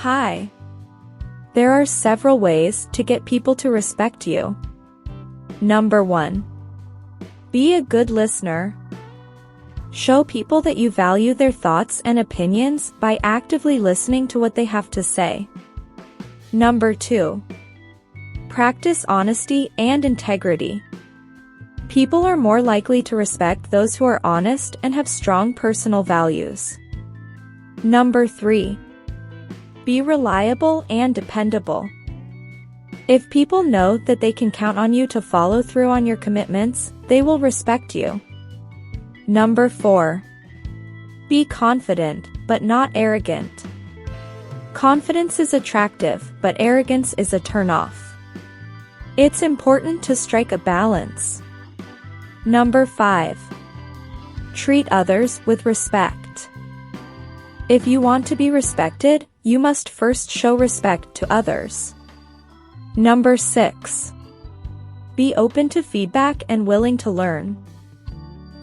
Hi. There are several ways to get people to respect you. Number 1. Be a good listener. Show people that you value their thoughts and opinions by actively listening to what they have to say. Number 2. Practice honesty and integrity. People are more likely to respect those who are honest and have strong personal values. Number 3. Be reliable and dependable. If people know that they can count on you to follow through on your commitments, they will respect you. Number 4. Be confident, but not arrogant. Confidence is attractive, but arrogance is a turn-off. It's important to strike a balance. Number 5. Treat others with respect. If you want to be respected, you must first show respect to others. Number 6. Be open to feedback and willing to learn.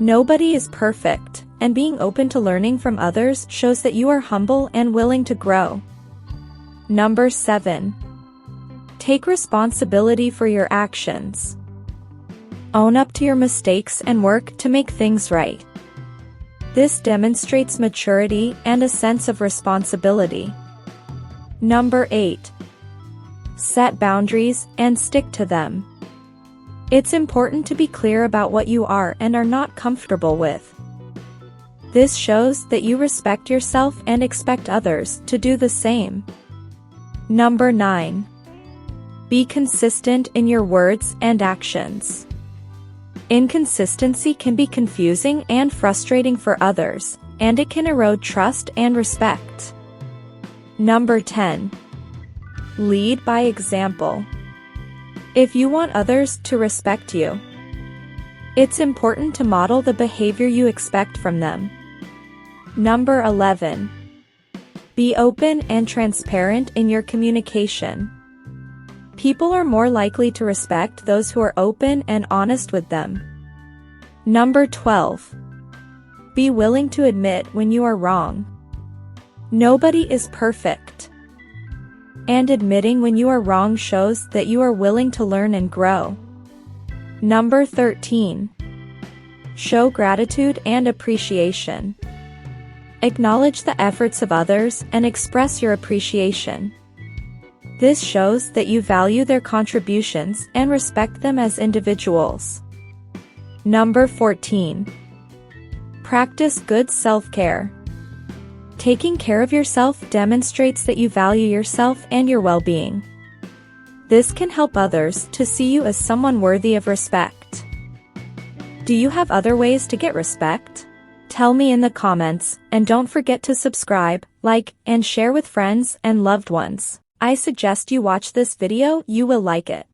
Nobody is perfect, and being open to learning from others shows that you are humble and willing to grow. Number 7. Take responsibility for your actions. Own up to your mistakes and work to make things right. This demonstrates maturity and a sense of responsibility. Number 8. Set boundaries and stick to them. It's important to be clear about what you are and are not comfortable with. This shows that you respect yourself and expect others to do the same. Number 9. Be consistent in your words and actions. Inconsistency can be confusing and frustrating for others, and it can erode trust and respect. Number 10. Lead by example. If you want others to respect you, it's important to model the behavior you expect from them. Number 11. Be open and transparent in your communication. People are more likely to respect those who are open and honest with them. Number 12. Be willing to admit when you are wrong. Nobody is perfect. And admitting when you are wrong shows that you are willing to learn and grow. Number 13. Show gratitude and appreciation. Acknowledge the efforts of others and express your appreciation. This shows that you value their contributions and respect them as individuals. Number 14. Practice good self-care. Taking care of yourself demonstrates that you value yourself and your well-being. This can help others to see you as someone worthy of respect. Do you have other ways to get respect? Tell me in the comments, and don't forget to subscribe, like, and share with friends and loved ones. I suggest you watch this video, you will like it.